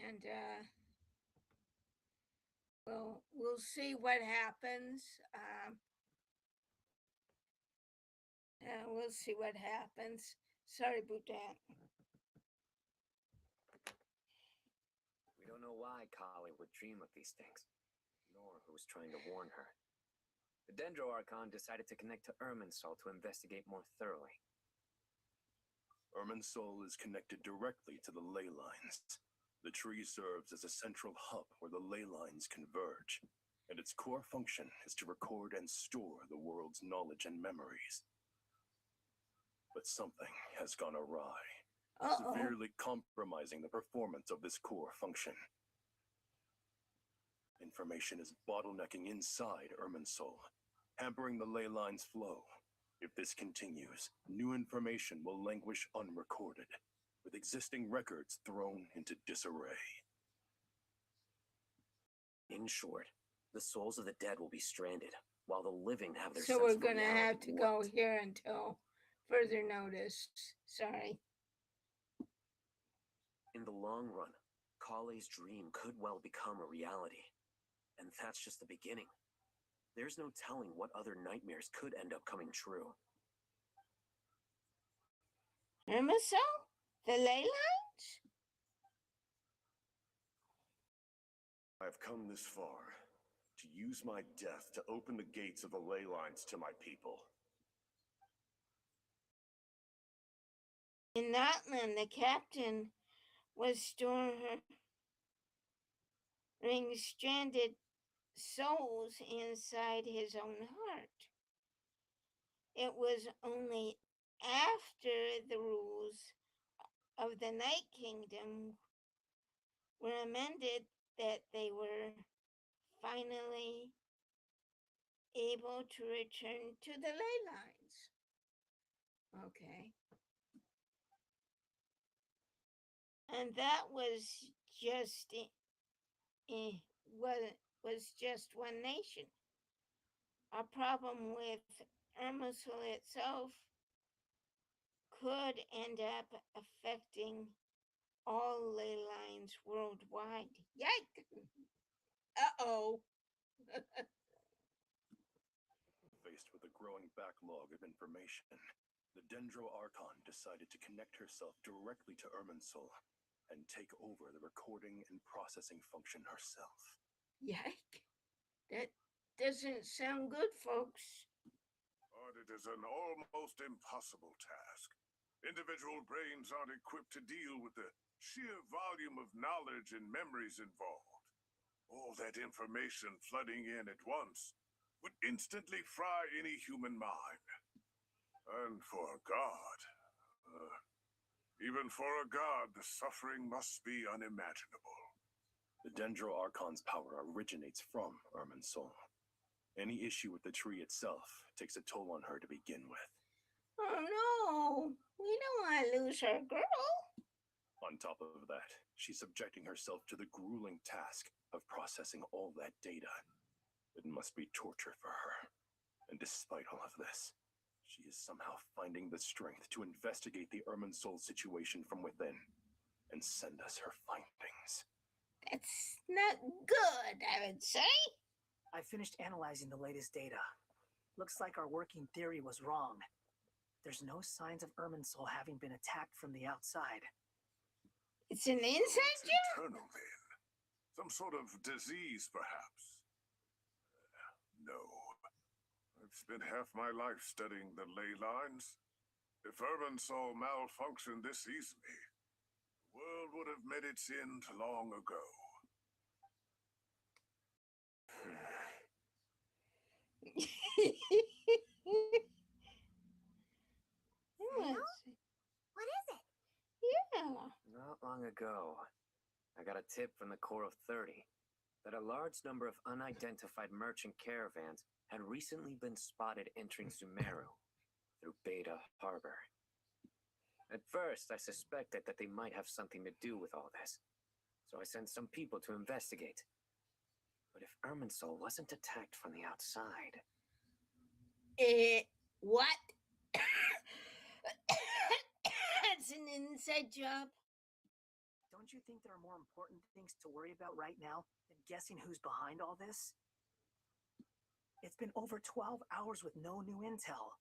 And we'll see what happens. We'll see what happens. Sorry, Bhutan. We don't know why Kali would dream of these things, nor who was trying to warn her. The Dendro Archon decided to connect to Irminsul to investigate more thoroughly. Irminsul is connected directly to the ley lines. The tree serves as a central hub where the ley lines converge, and its core function is to record and store the world's knowledge and memories. But something has gone awry, severely compromising the performance of this core function. Information is bottlenecking inside Irminsul, hampering the ley line's flow. If this continues, new information will languish unrecorded, with existing records thrown into disarray. In short, the souls of the dead will be stranded, while the living have their So we're going to have to go here until further notice. Sorry. In the long run, Kali's dream could well become a reality. And that's just the beginning. There's no telling what other nightmares could end up coming true. Irminsul? The ley lines? I've come this far to use my death to open the gates of the ley lines to my people. In Notland, the captain was storing stranded souls inside his own heart. It was only after the rules of the Night Kingdom were amended that they were finally able to return to the ley lines. Okay. And that was just was just one nation. A problem with Irminsul itself could end up affecting all ley lines worldwide. Yikes! Uh-oh. Faced with a growing backlog of information, the Dendro Archon decided to connect herself directly to Irminsul and take over the recording and processing function herself. Yike. That doesn't sound good, folks. But it is an almost impossible task. Individual brains aren't equipped to deal with the sheer volume of knowledge and memories involved. All that information flooding in at once would instantly fry any human mind. And for a god, even for a god, the suffering must be unimaginable. The Dendro Archon's power originates from Irminsul. Any issue with the tree itself takes a toll on her to begin with. Oh no, we don't want to lose our girl. On top of that, she's subjecting herself to the grueling task of processing all that data. It must be torture for her. And despite all of this, she is somehow finding the strength to investigate the Irminsul situation from within and send us her findings. That's not good, I would say. I finished analyzing the latest data. Looks like our working theory was wrong. There's no signs of Irminsul having been attacked from the outside. It's an insect job? Internal, then. Some sort of disease, perhaps. No. I've spent half my life studying the ley lines. If Irminsul malfunctioned this easily, the world would have met its end long ago. What is it? Yeah. Not long ago, I got a tip from the Core of 30 that a large number of unidentified merchant caravans had recently been spotted entering Sumeru through Beta Harbor. At first, I suspected that they might have something to do with all this, so I sent some people to investigate. But if Irminsul wasn't attacked from the outside... What? That's an inside job? Don't Don't you think there are more important things to worry about right now than guessing who's behind all this? It's been over 12 hours with no new intel.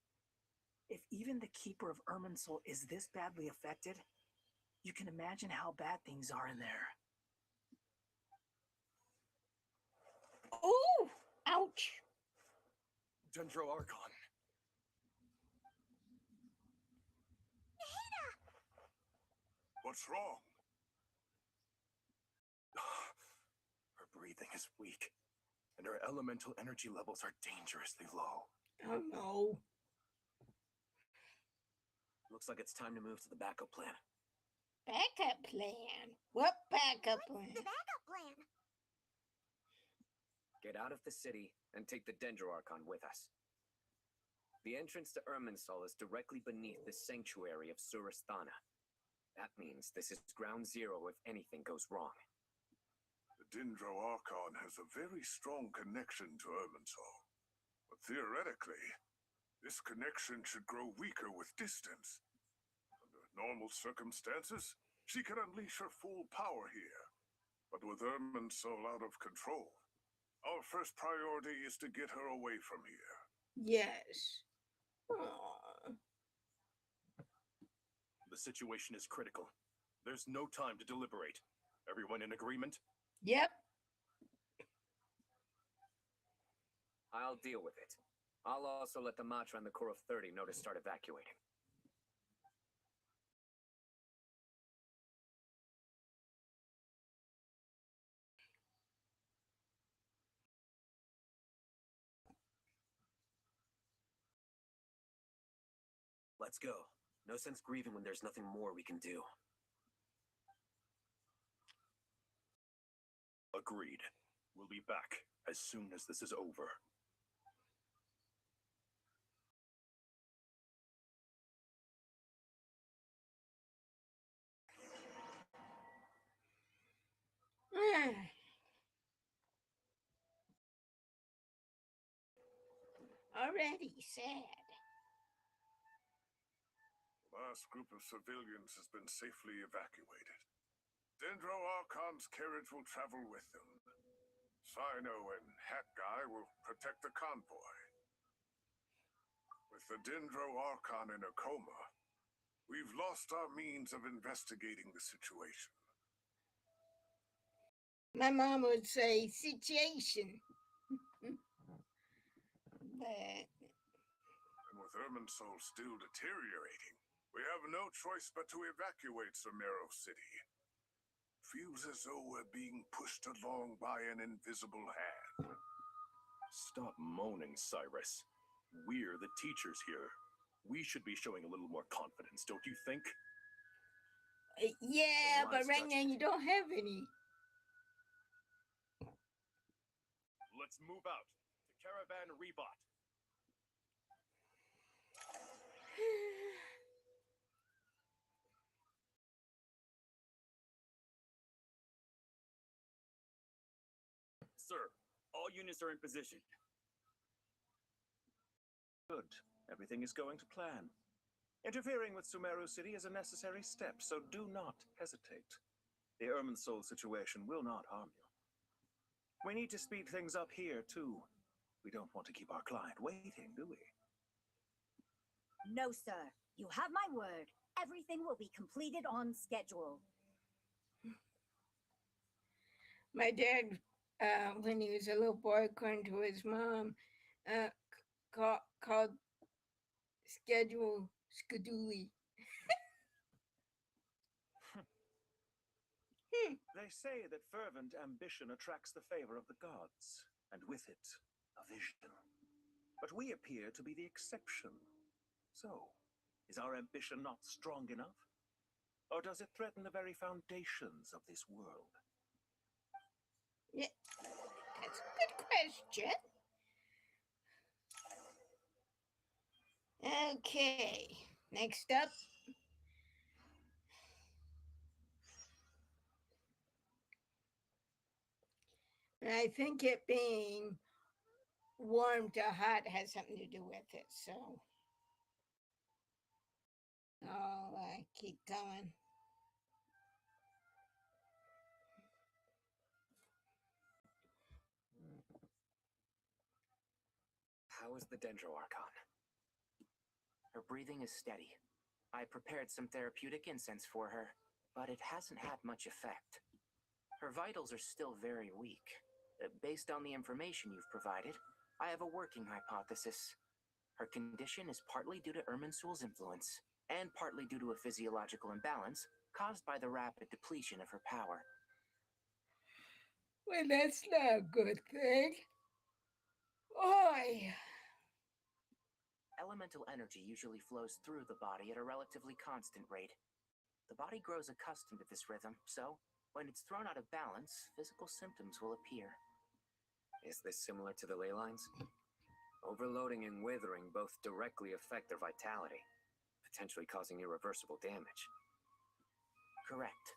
If even the Keeper of Irminsul is this badly affected, you can imagine how bad things are in there. Oh, ouch. Dendro Archon. What's wrong? Her breathing is weak, and her elemental energy levels are dangerously low. Oh no. Looks like it's time to move to the backup plan. Backup plan? What backup plan? The backup plan. Get out of the city and take the Dendro Archon with us. The entrance to Irminsul is directly beneath the sanctuary of Surasthana. That means this is ground zero if anything goes wrong. The Dendro Archon has a very strong connection to Irminsul. But theoretically, this connection should grow weaker with distance. Under normal circumstances, she can unleash her full power here. But with Irminsul out of control, our first priority is to get her away from here. Yes. Aw. The situation is critical. There's no time to deliberate. Everyone in agreement? Yep. I'll deal with it. I'll also let the Matra and the Core of 30 know to start evacuating. Let's go. No sense grieving when there's nothing more we can do. Agreed. We'll be back as soon as this is over. Already sad. The last group of civilians has been safely evacuated. Dendro Archon's carriage will travel with them. Sino and Hat Guy will protect the convoy. With the Dendro Archon in a coma, we've lost our means of investigating the situation. My mom would say situation. But And with Irminsul still deteriorating, we have no choice but to evacuate Sumeru City. Feels as though we're being pushed along by an invisible hand. Stop moaning, Cyrus. We're the teachers here. We should be showing a little more confidence, don't you think? yeah, The but line's right got now you. you don't have any. Let's move out to Caravan Rebot. Sir, all units are in position. Good. Everything is going to plan. Interfering with Sumeru City is a necessary step, so do not hesitate. The Irminsul situation will not harm you. We need to speed things up here, too. We don't want to keep our client waiting, do we? No, sir. You have my word. Everything will be completed on schedule. My dad, when he was a little boy, according to his mom, called schedule Skadooly. They say that fervent ambition attracts the favor of the gods, and with it, a vision. But we appear to be the exception. So, is our ambition not strong enough? Or does it threaten the very foundations of this world? Yeah, that's a good question. Okay, next up. And I think it being warm to hot has something to do with it, so I'll keep going. How is the Dendro Archon? Her breathing is steady. I prepared some therapeutic incense for her, but it hasn't had much effect. Her vitals are still very weak. Based on the information you've provided, I have a working hypothesis. Her condition is partly due to Irminsul's influence, and partly due to a physiological imbalance caused by the rapid depletion of her power. Well, that's not a good thing. Oi! Elemental energy usually flows through the body at a relatively constant rate. The body grows accustomed to this rhythm, so when it's thrown out of balance, physical symptoms will appear. Is this similar to the ley lines? Overloading and withering both directly affect their vitality, potentially causing irreversible damage. Correct.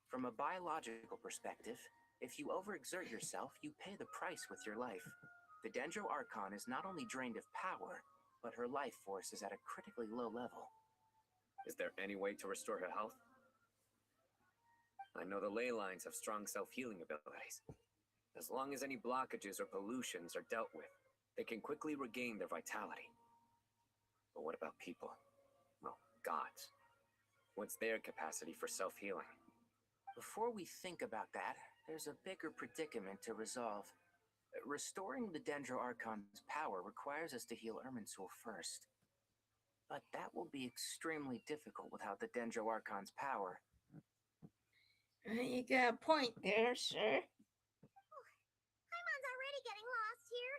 From a biological perspective, if you overexert yourself, you pay the price with your life. The Dendro Archon is not only drained of power, but her life force is at a critically low level. Is there any way to restore her health? I know the ley lines have strong self-healing abilities. As long as any blockages or pollutions are dealt with, they can quickly regain their vitality. But what about people? Well, gods. What's their capacity for self-healing? Before we think about that, there's a bigger predicament to resolve. Restoring the Dendro Archon's power requires us to heal Irminsul first. But that will be extremely difficult without the Dendro Archon's power. You got a point there, sir. Paimon's already getting lost here.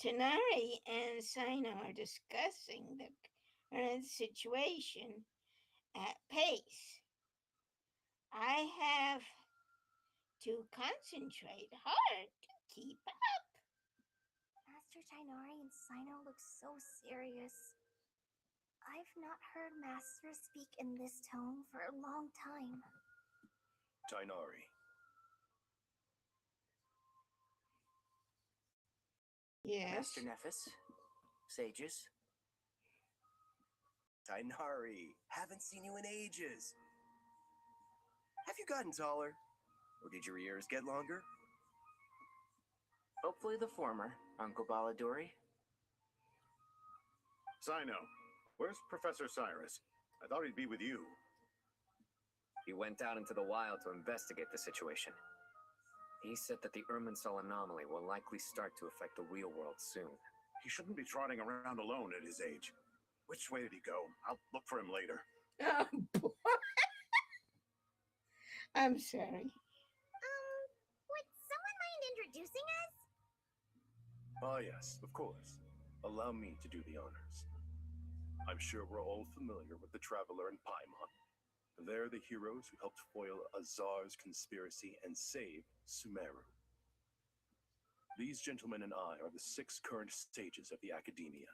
Tanari and Sino are discussing the current situation at pace. I have to concentrate hard to keep up. Master Tainari and Sino look so serious. I've not heard Master speak in this tone for a long time. Tainari. Yes. Master Nephis, sages. Tainari, haven't seen you in ages. Have you gotten taller? Or did your ears get longer? Hopefully the former, Uncle Baladuri. Sino, where's Professor Cyrus? I thought he'd be with you. He went out into the wild to investigate the situation. He said that the Irminsul anomaly will likely start to affect the real world soon. He shouldn't be trotting around alone at his age. Which way did he go? I'll look for him later. Oh, boy. I'm sorry. Would someone mind introducing us? Ah, yes, of course. Allow me to do the honors. I'm sure we're all familiar with the Traveler and Paimon. They're the heroes who helped foil Azar's conspiracy and save Sumeru. These gentlemen and I are the 6 current stages of the Academia.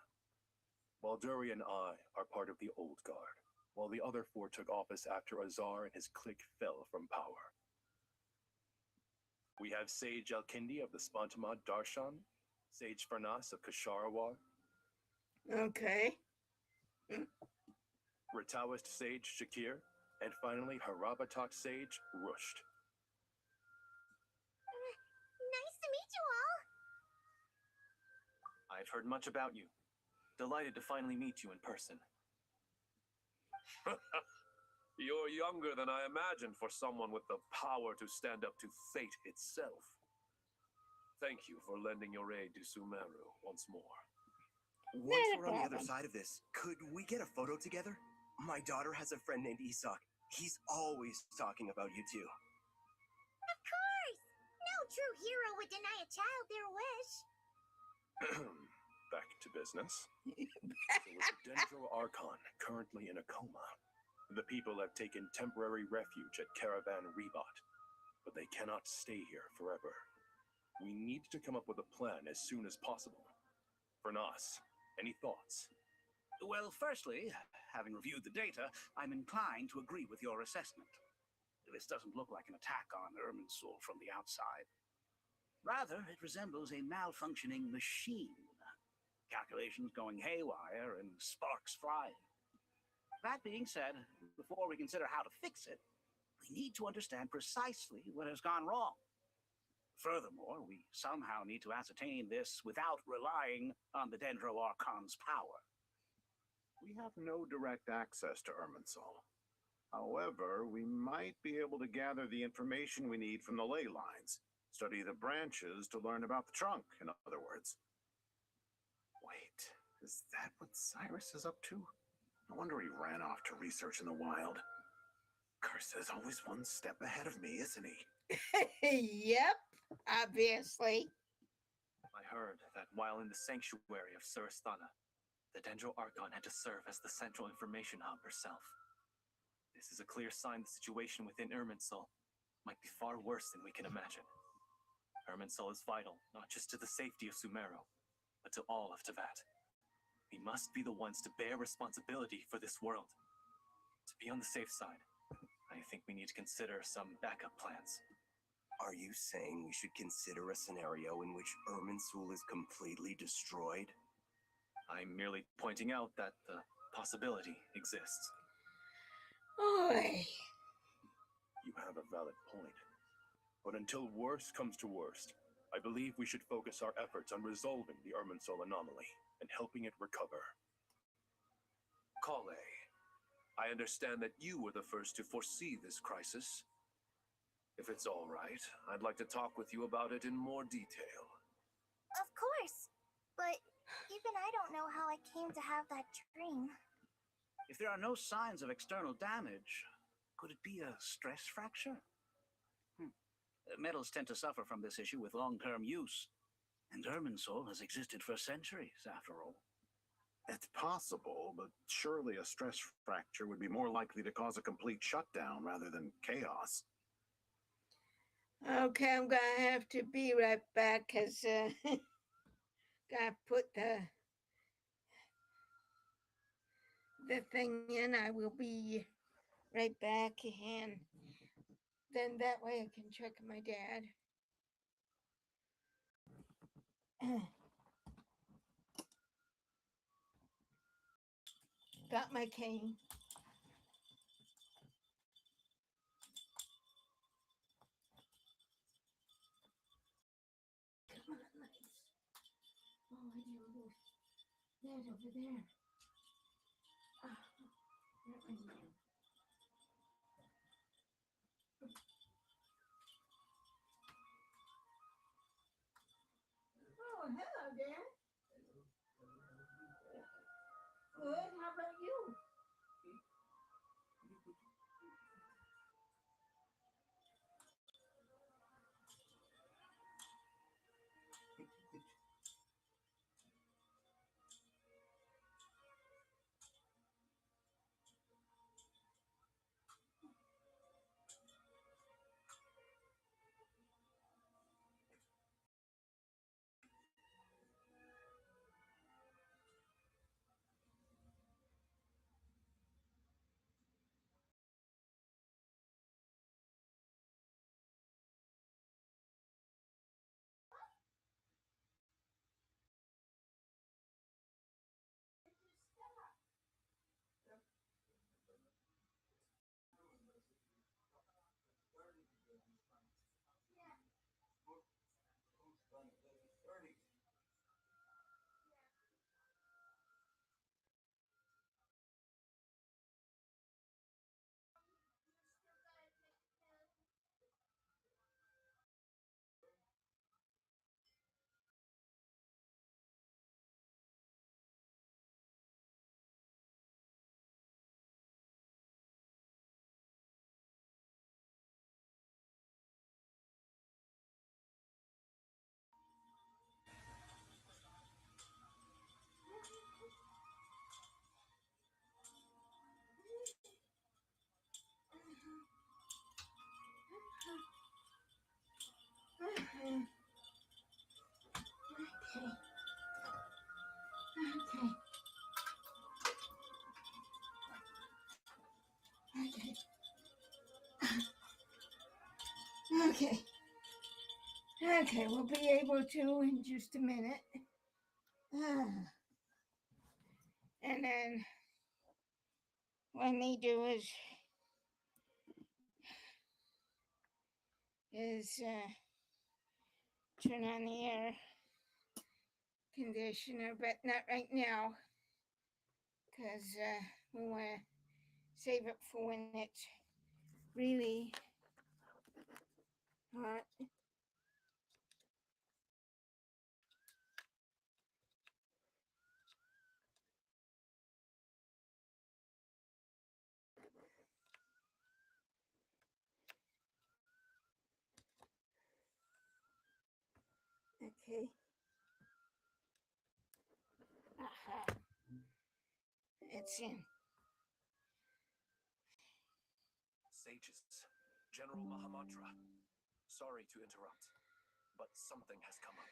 Balduri and I are part of the Old Guard, while the other 4 took office after Azar and his clique fell from power. We have Sage Alkindi of the Spantamad Darshan, Sage Farnas of Kasharawar, Okay. Rataoist Sage Shakir, and finally Harabatok Sage Rusht. Nice to meet you all. I've heard much about you. Delighted to finally meet you in person. You're younger than I imagined for someone with the power to stand up to fate itself. Thank you for lending your aid to Sumeru once more. Once Not a we're on the other problem. side of this, could we get a photo together? My daughter has a friend named Isak. He's always talking about you two. Of course! No true hero would deny a child their wish. Back to business. So with the Dendro Archon currently in a coma, the people have taken temporary refuge at Caravan Rebot, but they cannot stay here forever. We need to come up with a plan as soon as possible. Fernas, any thoughts? Well, firstly, having reviewed the data, I'm inclined to agree with your assessment. This doesn't look like an attack on Irminsul from the outside. Rather, it resembles a malfunctioning machine. Calculations going haywire and sparks flying. That being said, before we consider how to fix it, we need to understand precisely what has gone wrong. Furthermore, we somehow need to ascertain this without relying on the Dendro Archon's power. We have no direct access to Irminsul. However, we might be able to gather the information we need from the ley lines. Study the branches to learn about the trunk, in other words. Wait, is that what Cyrus is up to? No wonder he ran off to research in the wild. Curse is always one step ahead of me, isn't he? Yep, obviously. I heard that while in the sanctuary of Surasthana, the Dendro Archon had to serve as the central information hub herself. This is a clear sign the situation within Irminsul might be far worse than we can imagine. Irminsul is vital, not just to the safety of Sumeru, but to all of Teyvat. We must be the ones to bear responsibility for this world. To be on the safe side, I think we need to consider some backup plans. Are you saying we should consider a scenario in which Irminsul is completely destroyed? I'm merely pointing out that the possibility exists. Oy. You have a valid point. But until worst comes to worst, I believe we should focus our efforts on resolving the Irminsul anomaly and helping it recover. Kale, I understand that you were the first to foresee this crisis. If it's all right, I'd like to talk with you about it in more detail. Of course. But even I don't know how I came to have that dream. If there are no signs of external damage, could it be a stress fracture? Metals tend to suffer from this issue with long-term use, and Irminsul has existed for centuries, after all. It's possible, but surely a stress fracture would be more likely to cause a complete shutdown rather than chaos. Okay, I'm gonna have to be right back because gotta put the thing in. I will be right back, and then that way I can check my dad. Got my cane. Come on, nice. Oh, I do lose that over there. Oh, that one there. Oh, hello, Dad. Good. How about you? Okay. Okay. Okay, we'll be able to in just a minute. And then what I may do is turn on the air conditioner, but not right now, because we want to save it for when it's really hot. Okay. Aha. It's in. Sages, General Mahamudra. Sorry to interrupt, but something has come up.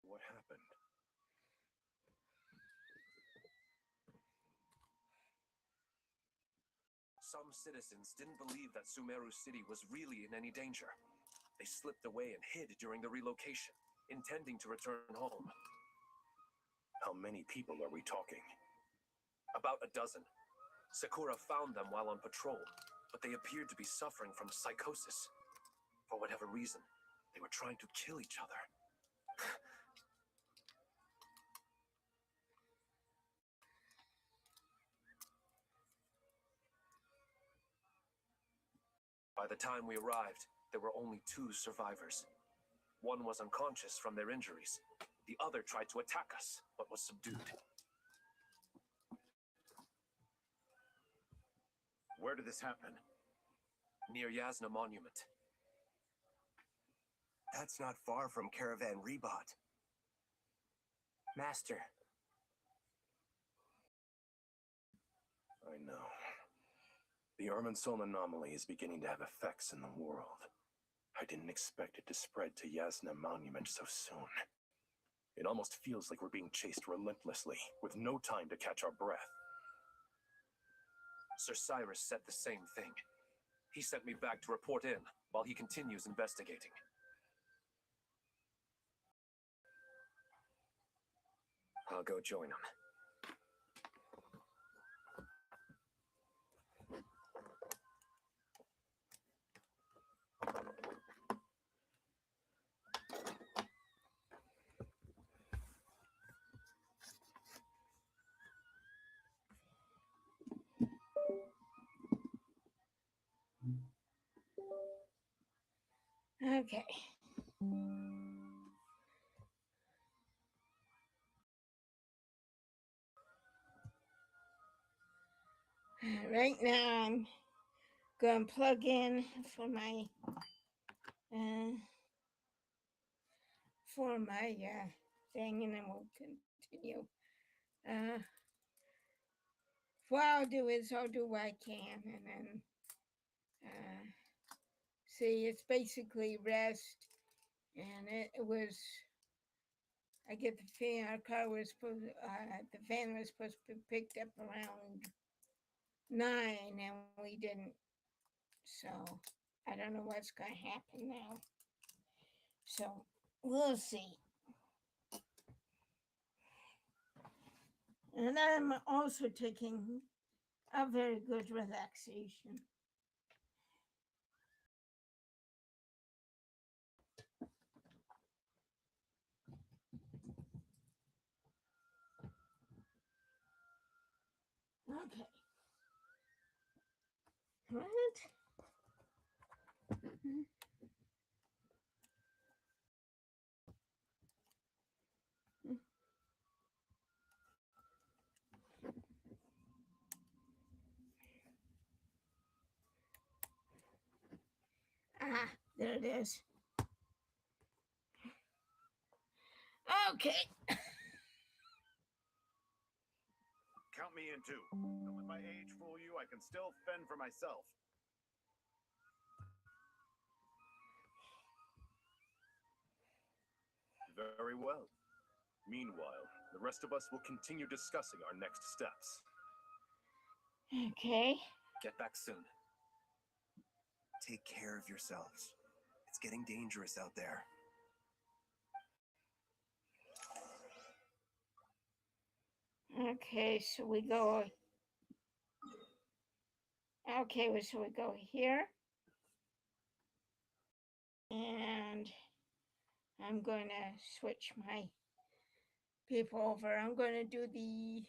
What happened? Some citizens didn't believe that Sumeru City was really in any danger. They slipped away and hid during the relocation, intending to return home. How many people are we talking? About a dozen. Sakura found them while on patrol, but they appeared to be suffering from psychosis. For whatever reason, they were trying to kill each other. By the time we arrived, there were only 2 survivors. One was unconscious from their injuries. The other tried to attack us, but was subdued. Where did this happen? Near Yasna Monument. That's not far from Caravan Rebot. Master. I know. The Irminsul anomaly is beginning to have effects in the world. I didn't expect it to spread to Yasna Monument so soon. It almost feels like we're being chased relentlessly, with no time to catch our breath. Sir Cyrus said the same thing. He sent me back to report in, while he continues investigating. I'll go join him. Okay. Right now I'm going to plug in for my thing, and then we'll continue. What I'll do is I'll do what I can, and then see, it's basically rest, and it was, I get the feeling our car was supposed, the van was supposed to be picked up around 9, and we didn't. So I don't know what's going to happen now. So we'll see. And I'm also taking a very good relaxation. Okay. What? Ah, there it is. Okay. Count me in too. Don't let my age fool you. I can still fend for myself. Very well. Meanwhile, the rest of us will continue discussing our next steps. Okay. Get back soon. Take care of yourselves. It's getting dangerous out there. Okay, so we go Okay, so we go here. And I'm going to switch my people over. I'm going to do the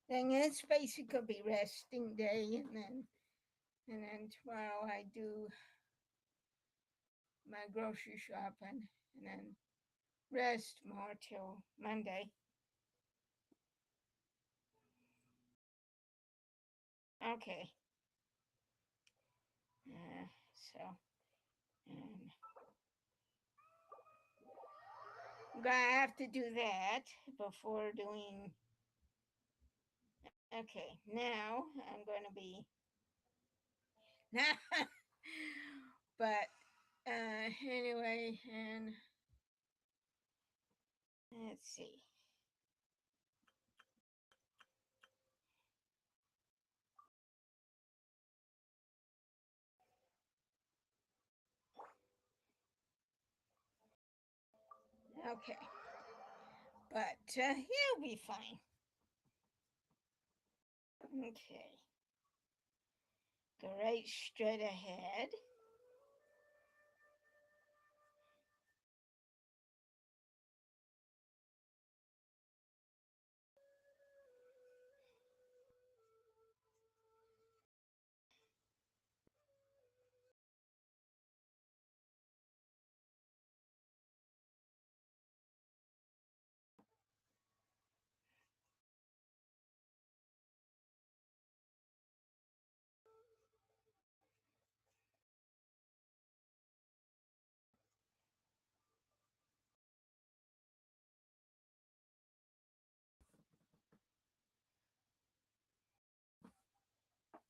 thing. It's basically be resting day, and then tomorrow I do my grocery shopping, and then rest more till Monday. Okay. So, I'm gonna have to do that before doing. Okay, now I'm gonna be. But anyway, and let's see. Okay. But he'll be fine. Okay. Go right straight ahead.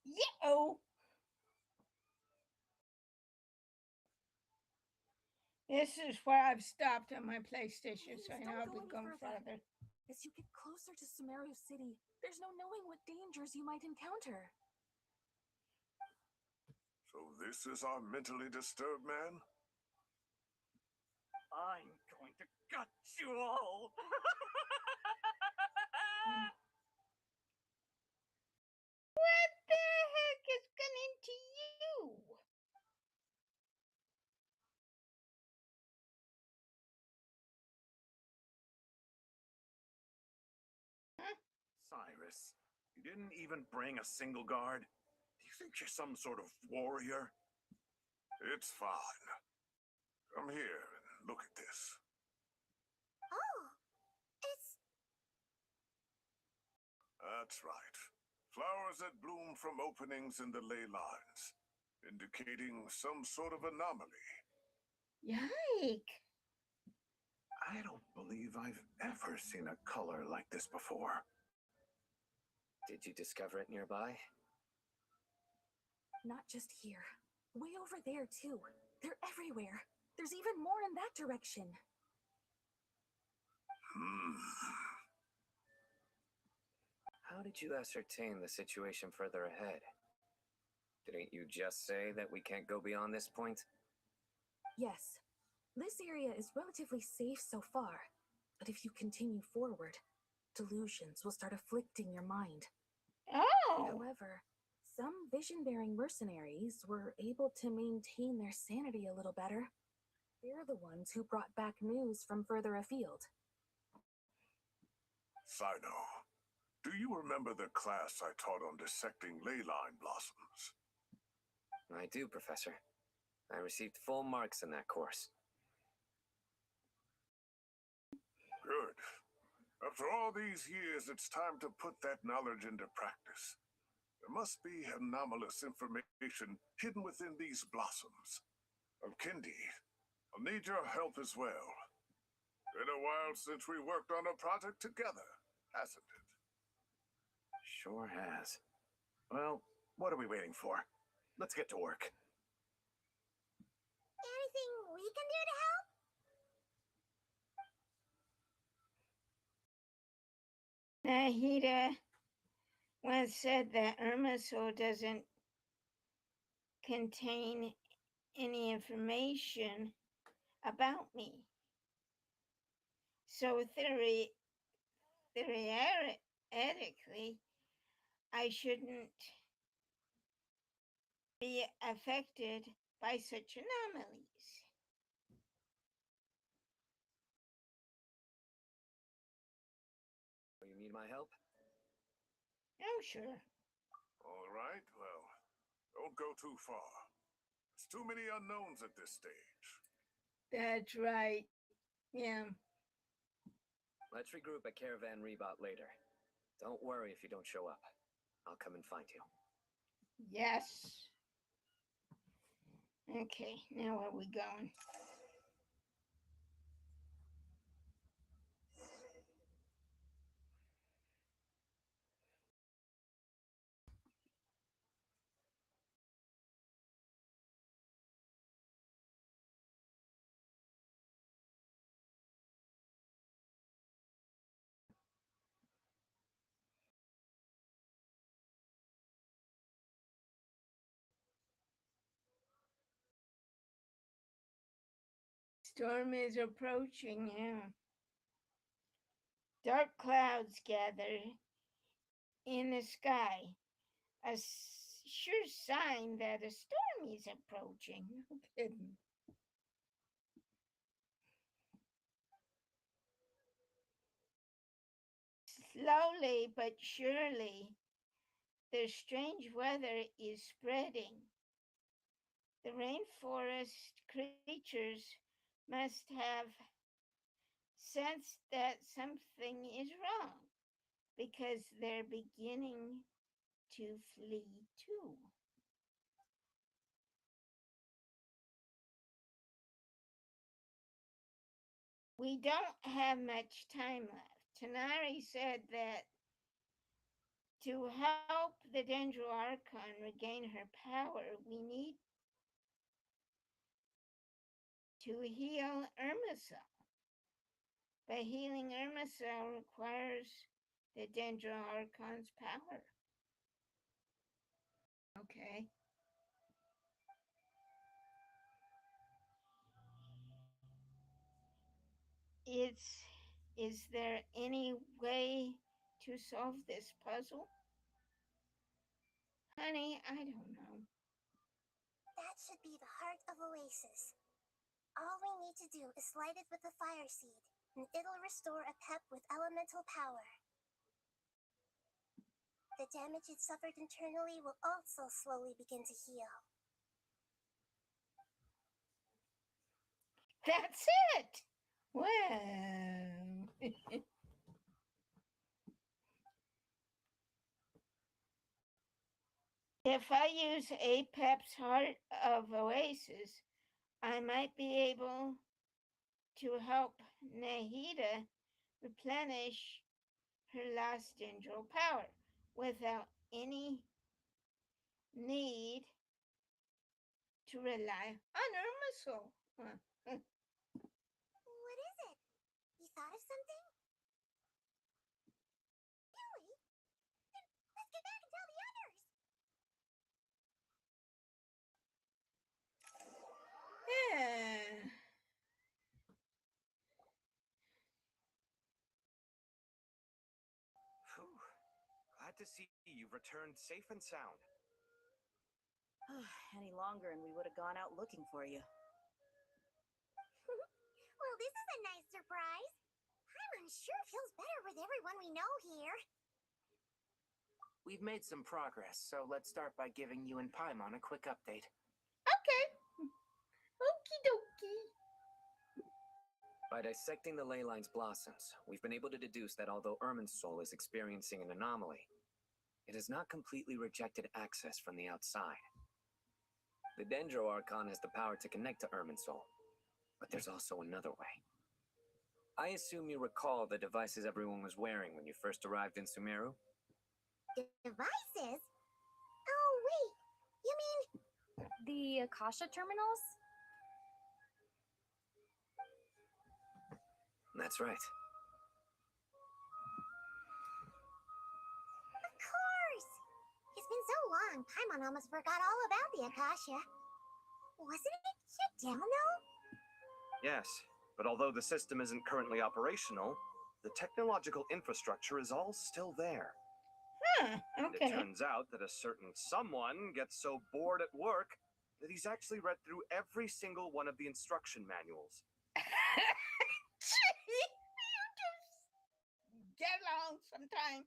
Yeah-oh. This is where I've stopped on my PlayStation, so I know I'll be going further. As you get closer to Sumeru City, there's no knowing what dangers you might encounter. So this is our mentally disturbed man? I'm going to gut you all. What the heck is getting into you? Cyrus, you didn't even bring a single guard? Do you think you're some sort of warrior? It's fine. Come here and look at this. Oh, it's... That's right. Flowers that bloom from openings in the ley lines, indicating some sort of anomaly. Yike. I don't believe I've ever seen a color like this before. Did you discover it nearby? Not just here. Way over there, too. They're everywhere. There's even more in that direction. How did you ascertain the situation further ahead? Didn't you just say that we can't go beyond this point? Yes. This area is relatively safe so far, but if you continue forward, delusions will start afflicting your mind. Oh! However, some vision-bearing mercenaries were able to maintain their sanity a little better. They're the ones who brought back news from further afield. Sino, do you remember the class I taught on dissecting ley line blossoms? I do, Professor. I received full marks in that course. Good. After all these years, it's time to put that knowledge into practice. There must be anomalous information hidden within these blossoms. Kendi, I'll need your help as well. Been a while since we worked on a project together, hasn't it? Sure has. Well, what are we waiting for? Let's get to work. Anything we can do to help? Nahida once said that Irmisol doesn't contain any information about me. So theoretically, I shouldn't be affected by such anomalies. You need my help? Oh, sure. All right, well, don't go too far. There's too many unknowns at this stage. That's right. Yeah. Let's regroup at Caravan Rebot later. Don't worry if you don't show up. I'll come and find you. Yes. Okay, now where are we going? Storm is approaching, yeah. Dark clouds gather in the sky, a sure sign that a storm is approaching. No kidding. Slowly but surely, the strange weather is spreading. The rainforest creatures must have sensed that something is wrong because they're beginning to flee too. We don't have much time left. Tanari said that to help the Dendro Archon regain her power, we need to heal Irmisel. But healing Irmisel requires the Dendro Archon's power. Okay. Is there any way to solve this puzzle? Honey, I don't know. That should be the heart of Oasis. All we need to do is light it with the fire seed, and it'll restore a pep with elemental power. The damage it suffered internally will also slowly begin to heal. That's it! Well... If I use Apep's Heart of Oasis, I might be able to help Nahida replenish her lost Dendro power without any need to rely on Irmisol. What is it? You thought of something? Really? Then let's get back and tell the others! Yeah. Whew. Glad to see you've returned safe and sound. Any longer and we would have gone out looking for you. Well, this is a nice surprise. I'm unsure feels better with everyone we know here. We've made some progress, so let's start by giving you and Paimon a quick update. Okay. Okie dokie. By dissecting the ley line's blossoms, we've been able to deduce that although Irminsul is experiencing an anomaly, it has not completely rejected access from the outside. The Dendro Archon has the power to connect to Irminsul, but there's also another way. I assume you recall the devices everyone was wearing when you first arrived in Sumeru? Devices? Oh, wait. You mean... The Akasha terminals? That's right. Of course! It's been so long, Paimon almost forgot all about the Akasha. Wasn't it shut down, though? Yes, but although the system isn't currently operational, the technological infrastructure is all still there. Huh, And it okay. turns out that a certain someone gets so bored at work that he's actually read through every single one of the instruction manuals. Get along sometime.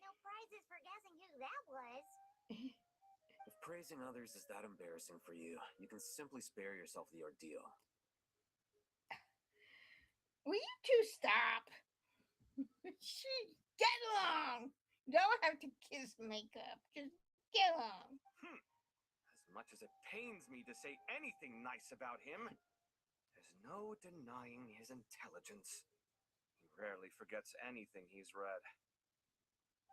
No prizes for guessing who that was. If praising others is that embarrassing for you, you can simply spare yourself the ordeal. Will you two stop? Get along. You don't have to kiss makeup. Just get along. As much as it pains me to say anything nice about him, there's no denying his intelligence. He rarely forgets anything he's read.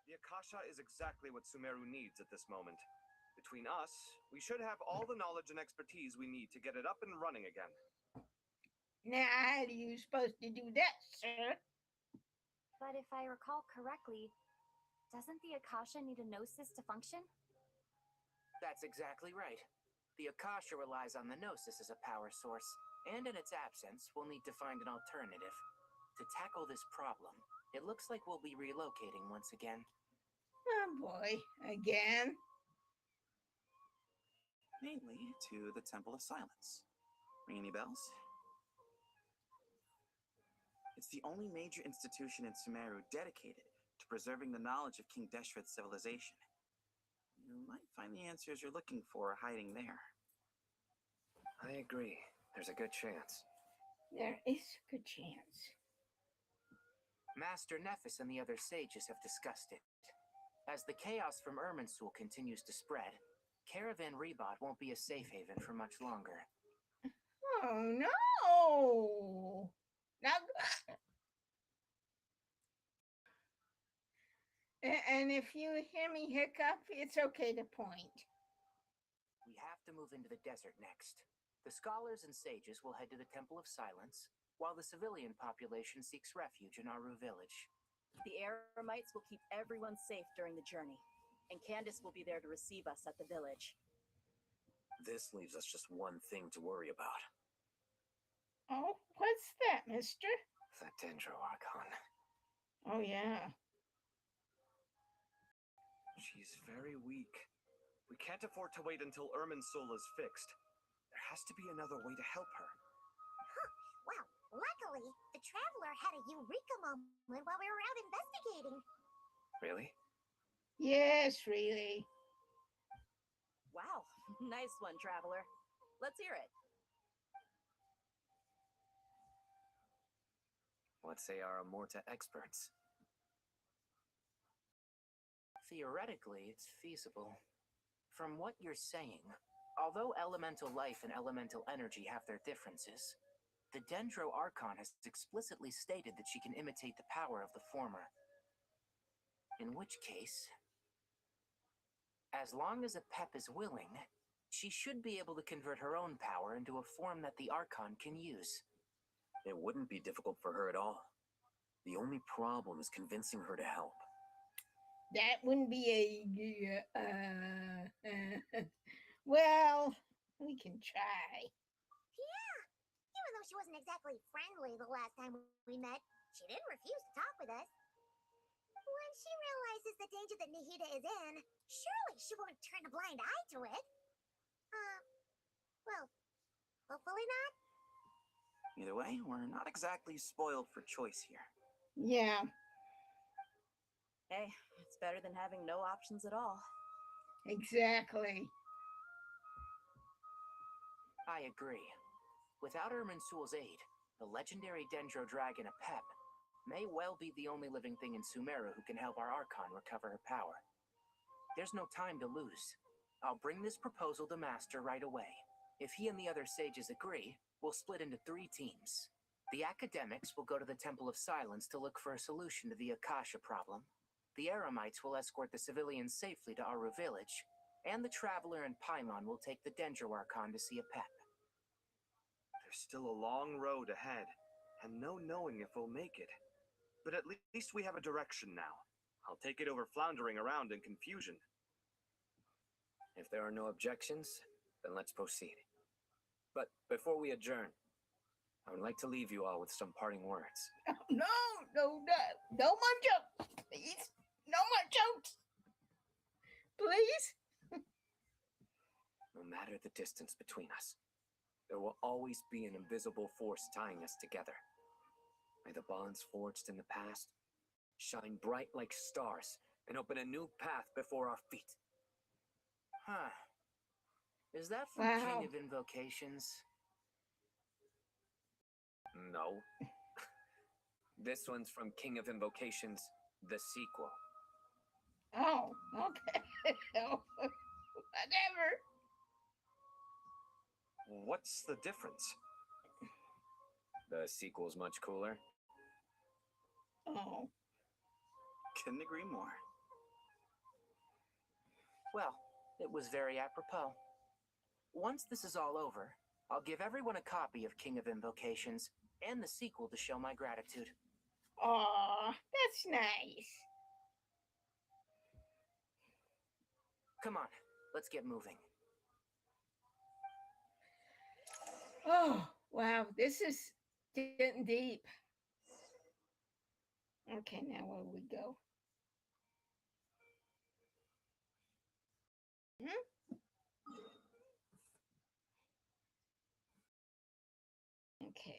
The Akasha is exactly what Sumeru needs at this moment. Between us, we should have all the knowledge and expertise we need to get it up and running again. Now, how are you supposed to do that, sir? But if I recall correctly, doesn't the Akasha need a gnosis to function? That's exactly right. The Akasha relies on the gnosis as a power source, and in its absence, we'll need to find an alternative. To tackle this problem, it looks like we'll be relocating once again. Oh boy, again? Mainly to the Temple of Silence. Ring any bells? It's the only major institution in Sumeru dedicated to preserving the knowledge of King Deshret's civilization. You might find the answers you're looking for hiding there. I agree. There's a good chance. There is a good chance. Master Nephis and the other sages have discussed it. As the chaos from Irminsul continues to spread, Caravan Rebot won't be a safe haven for much longer. Oh no! Now, and if you hear me hiccup, it's okay to point. We have to move into the desert next. The scholars and sages will head to the Temple of Silence, while the civilian population seeks refuge in Aru village. The Eremites will keep everyone safe during the journey, and Candace will be there to receive us at the village. This leaves us just one thing to worry about. Oh, what's that, mister? That Dendro Archon. Oh, yeah. She's very weak. We can't afford to wait until Irminsul is fixed. There has to be another way to help her. Well, luckily, the Traveler had a eureka moment while we were out investigating. Really? Yes, really. Wow, nice one, Traveler. Let's hear it. What say our Amorta experts? Theoretically, it's feasible. From what you're saying, although elemental life and elemental energy have their differences, the Dendro Archon has explicitly stated that she can imitate the power of the former. In which case, as long as a Pep is willing, she should be able to convert her own power into a form that the Archon can use. It wouldn't be difficult for her at all. The only problem is convincing her to help. That wouldn't be a, well, we can try. Yeah, even though she wasn't exactly friendly the last time we met, she didn't refuse to talk with us. When she realizes the danger that Nahida is in, surely she won't turn a blind eye to it. Well, hopefully not. Either way, we're not exactly spoiled for choice here. Yeah. Hey, it's better than having no options at all. Exactly. I agree. Without Irminsul's aid, the legendary Dendro Dragon Apep may well be the only living thing in Sumeru who can help our Archon recover her power. There's no time to lose. I'll bring this proposal to Master right away. If he and the other sages agree, we'll split into 3 teams. The academics will go to the Temple of Silence to look for a solution to the Akasha problem. The Eremites will escort the civilians safely to Aru village, and the Traveler and Paimon will take the Dendro Archon to see Apep. There's still a long road ahead, and no knowing if we'll make it. But at least we have a direction now. I'll take it over floundering around in confusion. If there are no objections, then let's proceed. But before we adjourn, I would like to leave you all with some parting words. No more jokes, please. No more distance between us. There will always be an invisible force tying us together. May the bonds forged in the past shine bright like stars and open a new path before our feet. Huh. Is that from Wow. King of Invocations? No. This one's from King of Invocations, the sequel. Oh, okay. Whatever. What's the difference? The sequel's much cooler. Oh. Couldn't agree more. Well, it was very apropos. Once this is all over, I'll give everyone a copy of King of Invocations and the sequel to show my gratitude. Aw, that's nice. Come on, let's get moving. Oh, wow, this is getting deep. Okay, now where we go? Okay.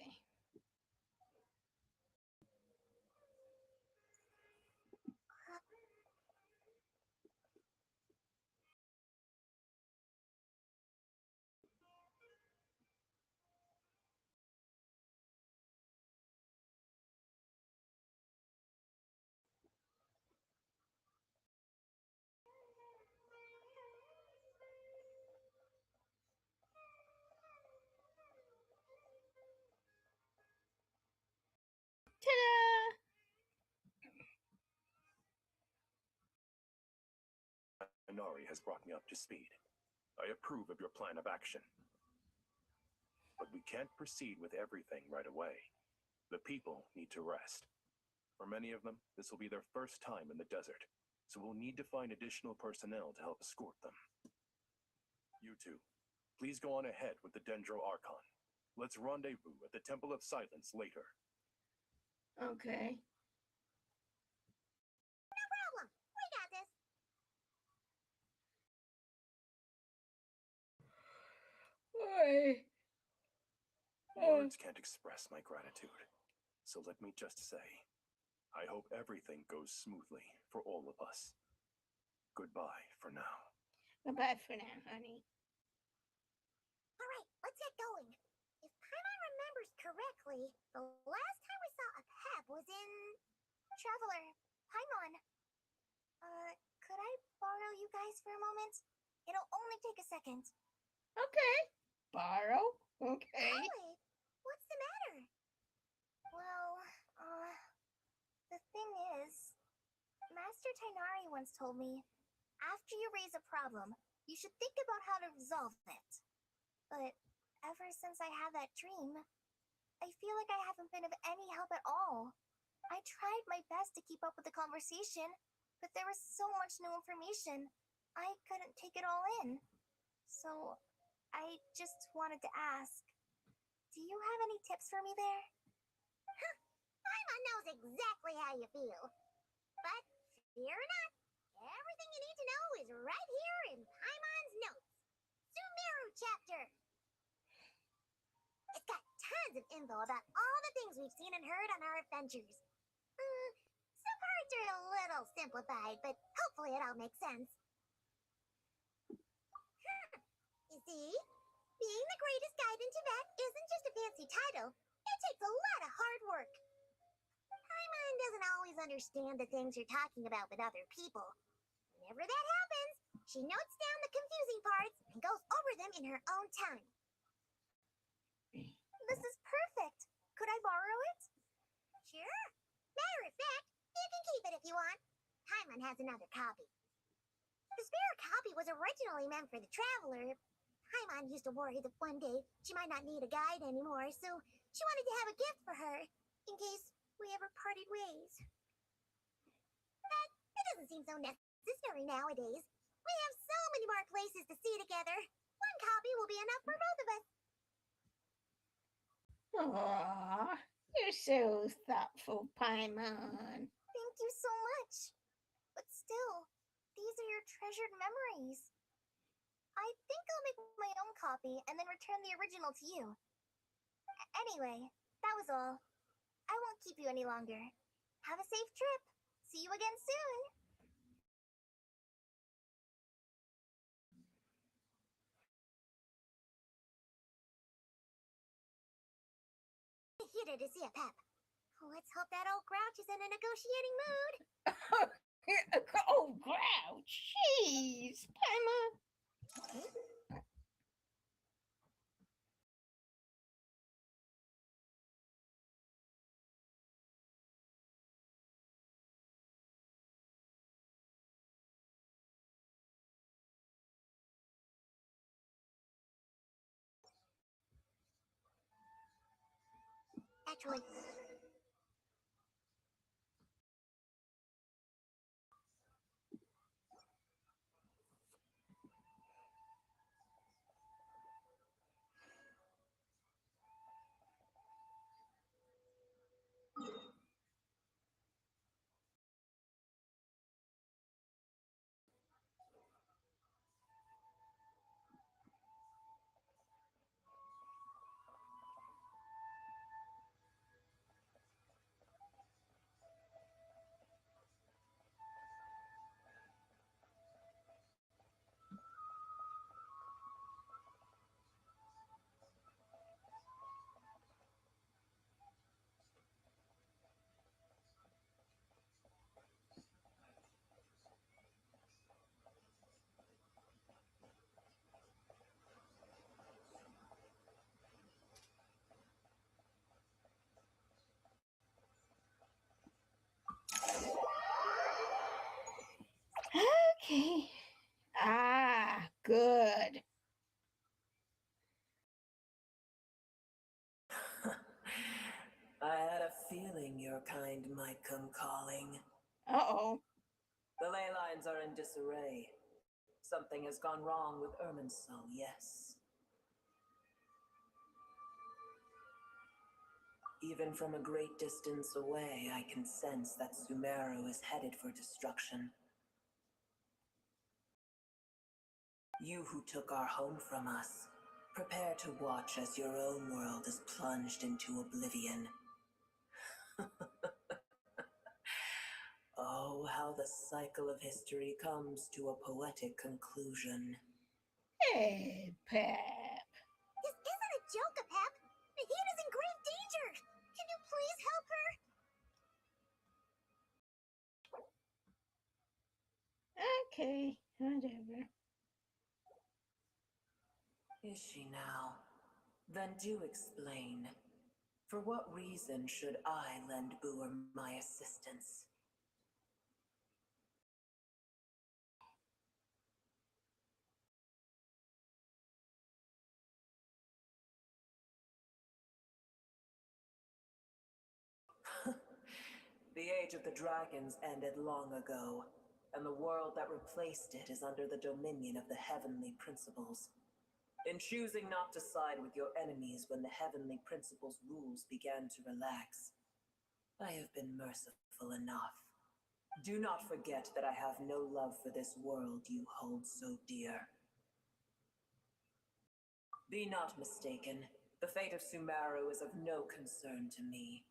Ta-da! Inari has brought me up to speed. I approve of your plan of action. But we can't proceed with everything right away. The people need to rest. For many of them, this will be their first time in the desert, so we'll need to find additional personnel to help escort them. You two, please go on ahead with the Dendro Archon. Let's rendezvous at the Temple of Silence later. Okay. No problem. We got this. Oy. Words can't express my gratitude. So let me just say, I hope everything goes smoothly for all of us. Goodbye for now. Goodbye for now, honey. All right, let's get going. If Paimon remembers correctly, the last time we saw a pep was in Traveler Paimon. Could I borrow you guys for a moment? It'll only take a second. Okay. Borrow? Okay. Golly, what's the matter? Well, the thing is, Master Tainari once told me, after you raise a problem, you should think about how to resolve it. But ever since I had that dream, I feel like I haven't been of any help at all. I tried my best to keep up with the conversation, but there was so much new information, I couldn't take it all in. So, I just wanted to ask, do you have any tips for me there? Huh, Paimon knows exactly how you feel. But, fear not, everything you need to know is right here in Paimon's notes. Sumeru chapter! It's got tons of info about all the things we've seen and heard on our adventures. Some parts are a little simplified, but hopefully it all makes sense. You see? Being the greatest guide in Tibet isn't just a fancy title. It takes a lot of hard work. Paimon doesn't always understand the things you're talking about with other people. Whenever that happens, she notes down the confusing parts and goes over them in her own time. This is perfect. Could I borrow it? Sure. Matter of fact, you can keep it if you want. Paimon has another copy. The spare copy was originally meant for the traveler. Paimon used to worry that one day she might not need a guide anymore, so she wanted to have a gift for her, in case we ever parted ways. But it doesn't seem so necessary nowadays. We have so many more places to see together. One copy will be enough for both of us. Aw, you're so thoughtful, Paimon. Thank you so much. But still, these are your treasured memories. I think I'll make my own copy and then return the original to you. Anyway, that was all. I won't keep you any longer. Have a safe trip. See you again soon. Here to see a Pep. Let's hope that old grouch is in a negotiating mood. Oh, grouch. Jeez, Pema. Actually, Okay. Ah, good. I had a feeling your kind might come calling. Uh-oh. The ley lines are in disarray. Something has gone wrong with Irminsul, yes. Even from a great distance away, I can sense that Sumeru is headed for destruction. You who took our home from us, prepare to watch as your own world is plunged into oblivion. Oh, how the cycle of history comes to a poetic conclusion. Hey, Pep. this isn't a joke, Pep. Nahita's in grave danger. Can you please help her? Okay, whatever. Is she now? Then do explain. For what reason should I lend Boer my assistance? The age of the dragons ended long ago, and the world that replaced it is under the dominion of the heavenly principles. In choosing not to side with your enemies when the heavenly principles' rules began to relax, I have been merciful enough. Do not forget that I have no love for this world you hold so dear. Be not mistaken. The fate of Sumeru is of no concern to me.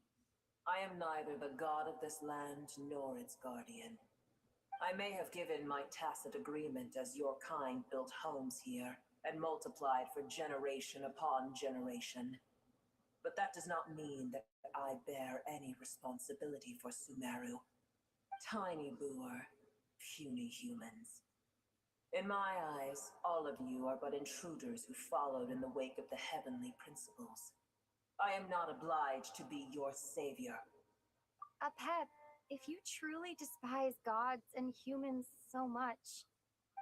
I am neither the god of this land nor its guardian. I may have given my tacit agreement as your kind built homes here and multiplied for generation upon generation. But that does not mean that I bear any responsibility for Sumeru. Tiny Boer, puny humans. In my eyes, all of you are but intruders who followed in the wake of the heavenly principles. I am not obliged to be your savior. Pep, if you truly despise gods and humans so much,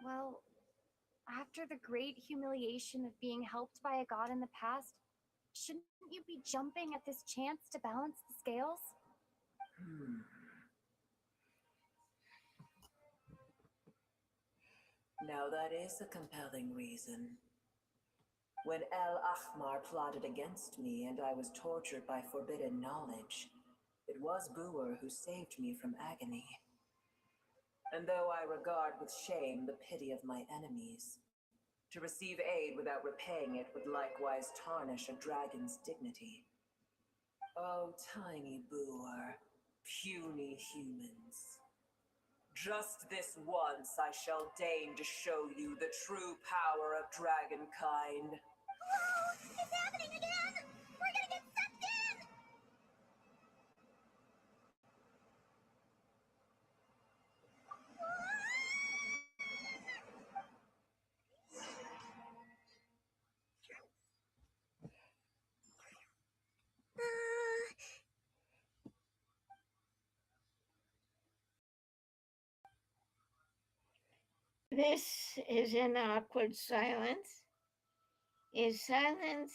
well, after the great humiliation of being helped by a god in the past, shouldn't you be jumping at this chance to balance the scales? Now that is a compelling reason. When El Ahmar plotted against me and I was tortured by forbidden knowledge, it was Boer who saved me from agony. And though I regard with shame the pity of my enemies, To receive aid without repaying it would likewise tarnish a dragon's dignity. Oh, tiny boor, puny humans. Just this once I shall deign to show you the true power of dragonkind. Whoa! It's happening again! We're gonna get sucked in! This is an awkward silence. Is silence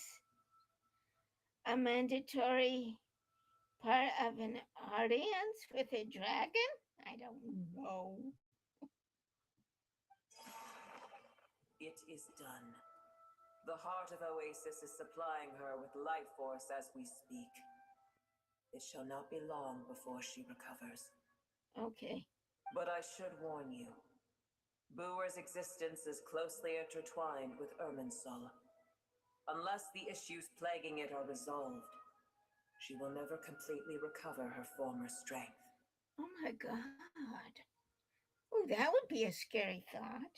a mandatory part of an audience with a dragon? I don't know. It is done. The heart of Oasis is supplying her with life force as we speak. It shall not be long before she recovers. Okay. But I should warn you. Boor's existence is closely intertwined with Irminsul. Unless the issues plaguing it are resolved, she will never completely recover her former strength. Oh my god. Oh, that would be a scary thought.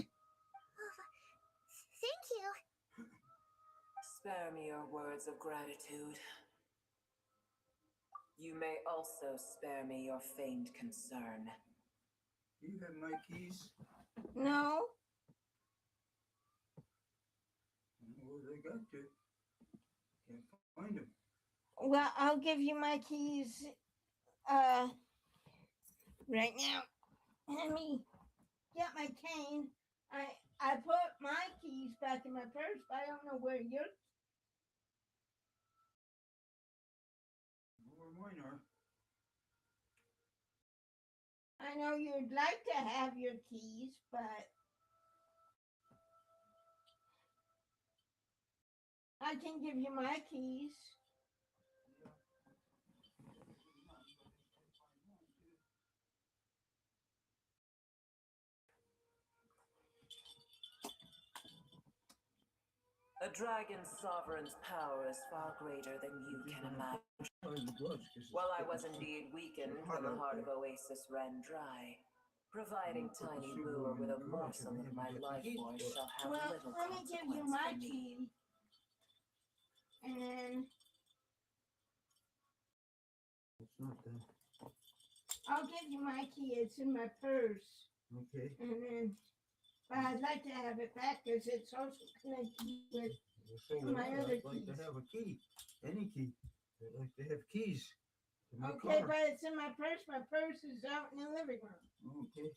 Thank you. Spare me your words of gratitude. You may also spare me your feigned concern. Do you have my keys? No. Well, they got to. Can't find them. Well, I'll give you my keys right now. Let me get my cane. I put my keys back in my purse, but I don't know where yours. Where mine are. I know you'd like to have your keys, but I can give you my keys. A dragon's sovereign's power is far greater than you can imagine. While I was indeed weakened when the heart of Oasis ran dry, providing tiny Boor with a morsel of my life force shall have Well, little let me give you consequence my for me. key. And then It's not that. I'll give you my key. It's in my purse. Okay. And then, but I'd like to have it back because it's also connected with So my I'd other like keys. to have a key. Any key. I'd like to have keys to my Okay, car. but it's in my purse. My purse is out in the living room. Okay.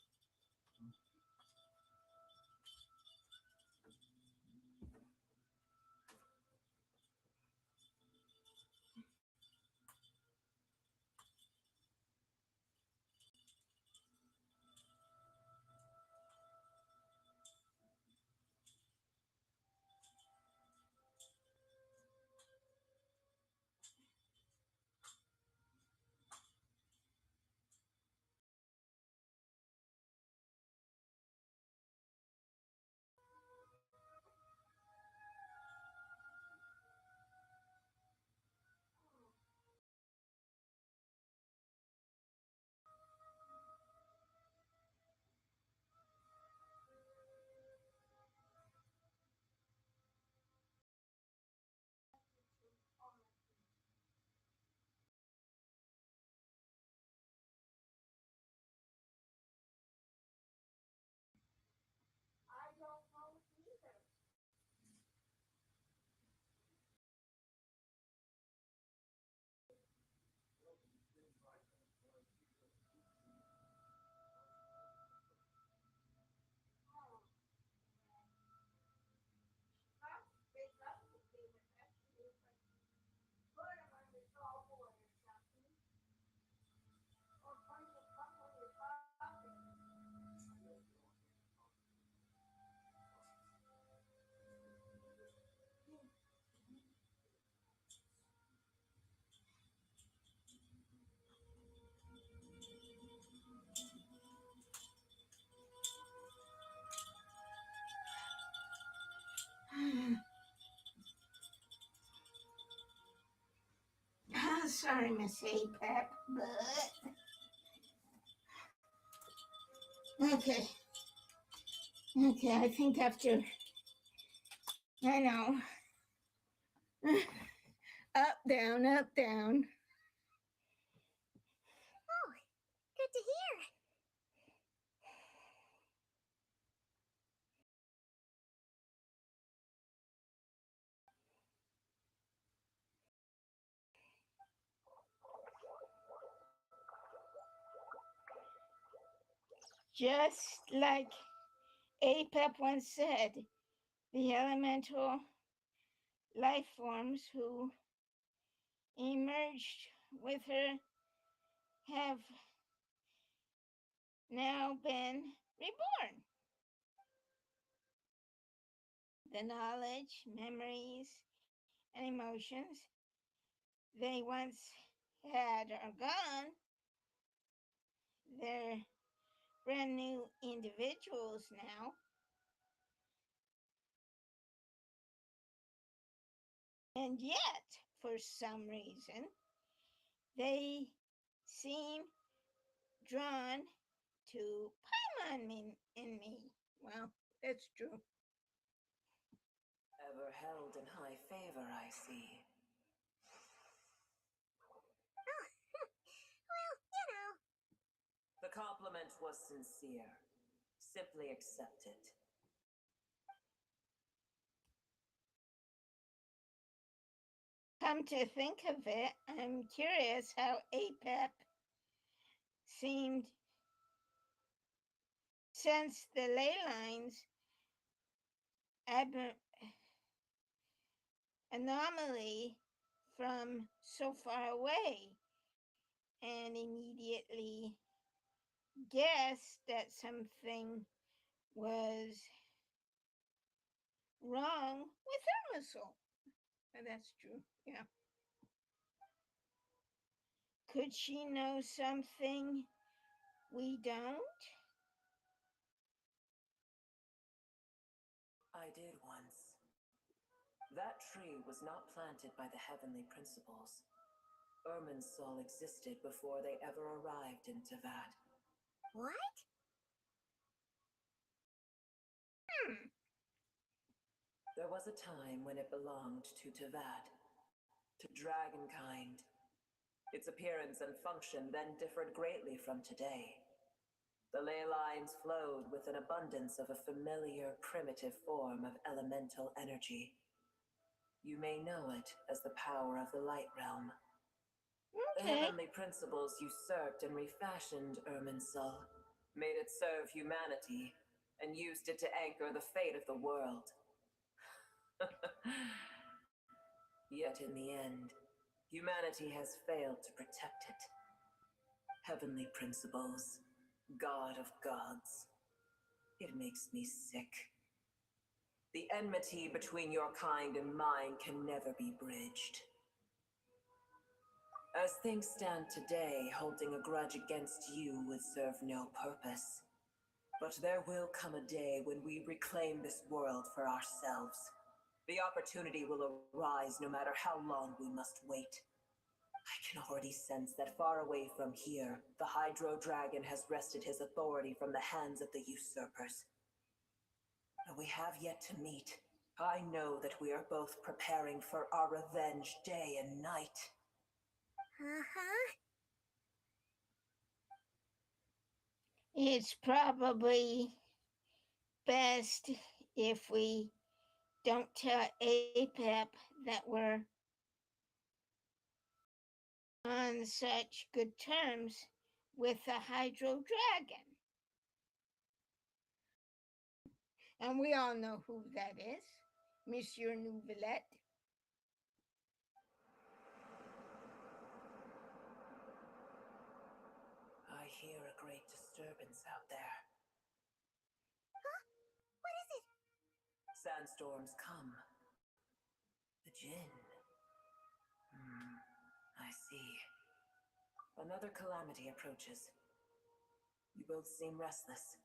sorry, Miss Apep, but okay. Okay, I think after I know. Up, down, up, down. Oh, good to hear. Just like Apep once said, the elemental life forms who emerged with her have now been reborn. The knowledge, memories, and emotions they once had are gone. They're brand new individuals now. And yet, for some reason, they seem drawn to Paimon in me. Well, that's true. Ever held in high favor, I see. Oh, well, you know. The compliment was sincere. Simply accept it. Come to think of it, I'm curious how Apep seemed since the ley lines anomaly from so far away and immediately guessed that something was wrong with Hermosul. And that's true, yeah. Could she know something we don't? I did once. That tree was not planted by the heavenly principles. Irminsul existed before they ever arrived in Tavad. What? There was a time when it belonged to Tavad, to dragonkind. Its appearance and function then differed greatly from today. The ley lines flowed with an abundance of a familiar, primitive form of elemental energy. You may know it as the power of the light realm. The heavenly principles usurped and refashioned Irminsul, made it serve humanity, and used it to anchor the fate of the world. Yet in the end, humanity has failed to protect it. Heavenly principles, God of gods. It makes me sick. The enmity between your kind and mine can never be bridged. As things stand today, holding a grudge against you would serve no purpose. But there will come a day when we reclaim this world for ourselves. The opportunity will arise no matter how long we must wait. I can already sense that far away from here, the Hydro Dragon has wrested his authority from the hands of the usurpers. And we have yet to meet. I know that we are both preparing for our revenge day and night. Uh-huh. It's probably best if we don't tell Apep that we're on such good terms with the Hydro Dragon. And we all know who that is, Monsieur Nouvelette. I hear a great disturbance out there. Huh? What is it? Sandstorms come. The Jinn. I see. Another calamity approaches. You both seem restless.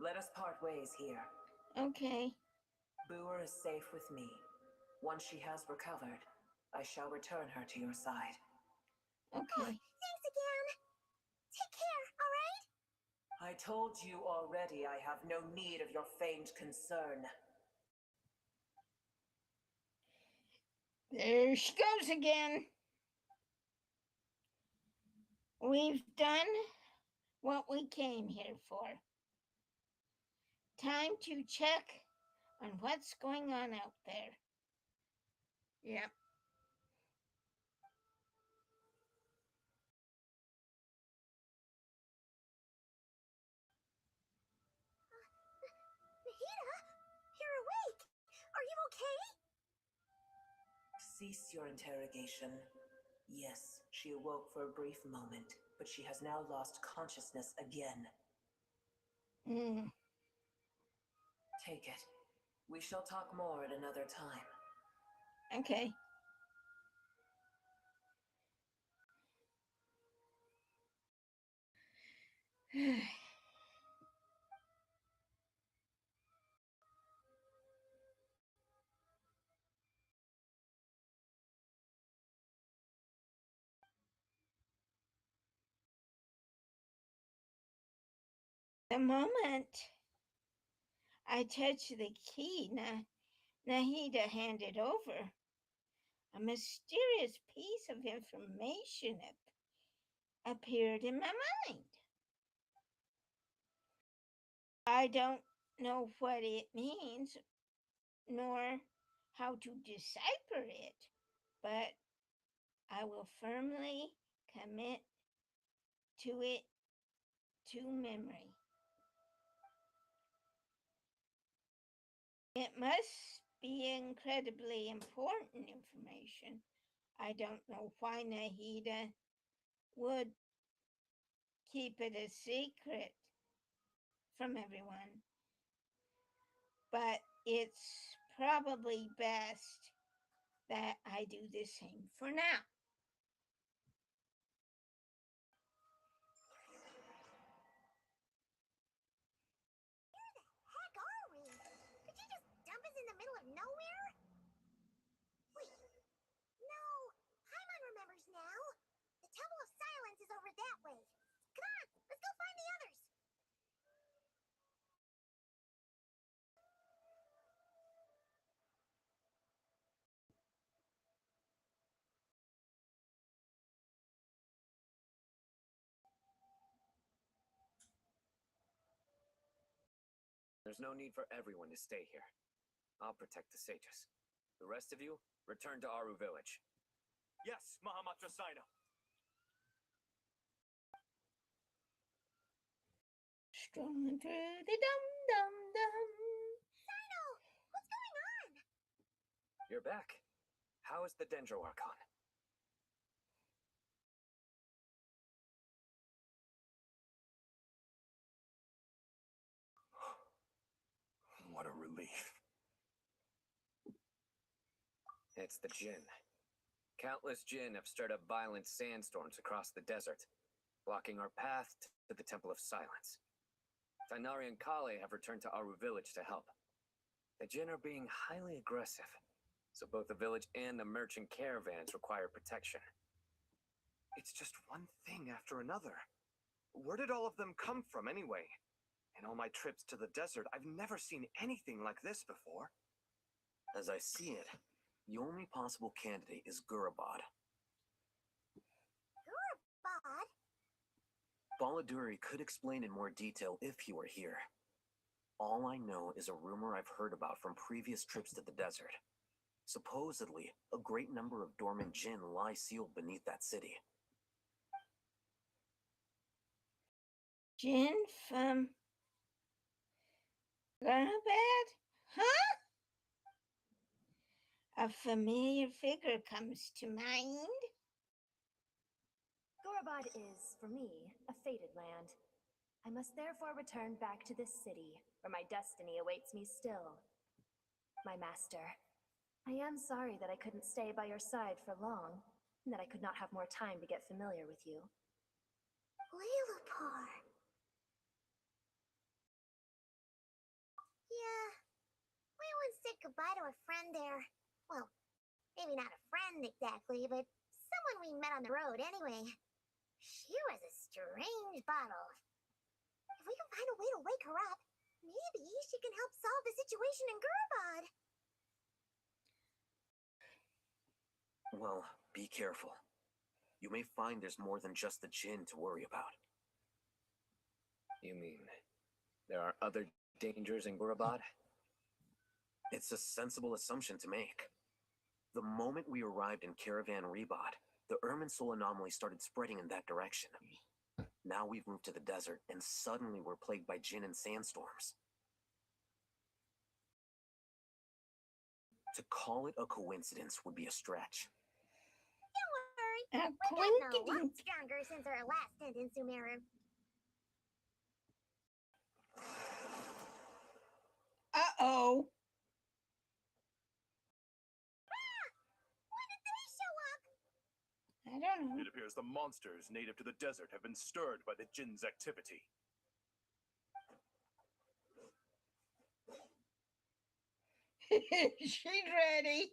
Let us part ways here. Okay. Boer is safe with me. Once she has recovered, I shall return her to your side. Okay. Thanks again. Take care, alright? I told you already I have no need of your feigned concern. There she goes again. We've done what we came here for. Time to check on what's going on out there. Yep. Nahida, you're awake. Are you okay? Cease your interrogation. Yes, she awoke for a brief moment, but she has now lost consciousness again. Take it. We shall talk more at another time. Okay. The moment I touched the key Nahida handed over, a mysterious piece of information appeared in my mind. I don't know what it means, nor how to decipher it, but I will firmly commit to it to memory. It must be incredibly important information. I don't know why Nahida would keep it a secret from everyone, but it's probably best that I do the same for now. Heck are we? Could you just dump us in the middle of nowhere? Wait. No. Paimon remembers now. The Temple of Silence is over that way. Come on, let's go find the others. There's no need for everyone to stay here. I'll protect the sages. The rest of you, return to Aru village. Yes, Mahamatra Sino. Strolling through the dum-dum-dum. Sino, what's going on? You're back. How is the Dendro Archon? What a relief. It's the Jinn. Countless Jinn have stirred up violent sandstorms across the desert, blocking our path to the Temple of Silence. Tainari and Kale have returned to Aru village to help. The Jinn are being highly aggressive, so both the village and the merchant caravans require protection. It's just one thing after another. Where did all of them come from anyway? In all my trips to the desert, I've never seen anything like this before. As I see it, the only possible candidate is Gurabad. Gurabad? Baladuri could explain in more detail if he were here. All I know is a rumor I've heard about from previous trips to the desert. Supposedly, a great number of dormant Jinn lie sealed beneath that city. Jinn from Gurabad? Huh? A familiar figure comes to mind. Gurabad is, for me, a fated land. I must therefore return back to this city, where my destiny awaits me still. My master, I am sorry that I couldn't stay by your side for long, and that I could not have more time to get familiar with you. Lalapar. Yeah, we once said goodbye to a friend there. Well, maybe not a friend exactly, but one we met on the road, anyway. She was a strange bottle. If we can find a way to wake her up, maybe she can help solve the situation in Gurbad. Well, be careful. You may find there's more than just the Jinn to worry about. You mean there are other dangers in Gurabad? It's a sensible assumption to make. The moment we arrived in Caravan Rebad, the Irminsul anomaly started spreading in that direction. Now we've moved to the desert, and suddenly we're plagued by Jinn and sandstorms. To call it a coincidence would be a stretch. Don't worry, we've gotten a lot stronger since our last stint in Sumeru. Uh-oh. When did they show up? I don't know. It appears the monsters native to the desert have been stirred by the Jinn's activity. She's ready.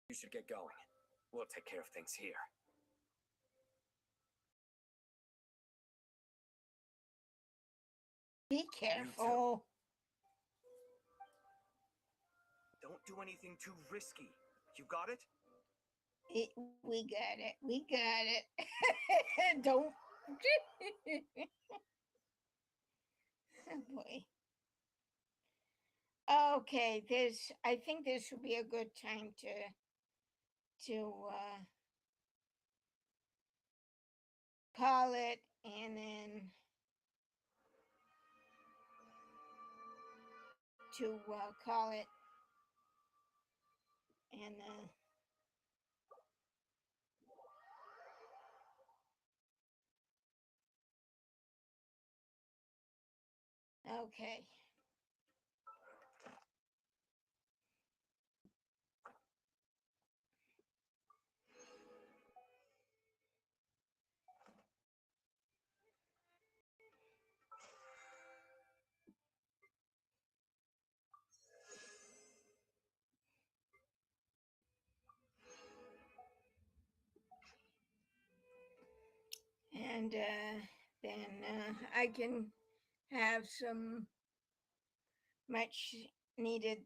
You should get going. We'll take care of things here. Be careful. Don't do anything too risky. You got it? We got it. We got it. Don't. Oh boy. Okay, I think this would be a good time to call it, and then call it, and okay. And then I can have some much needed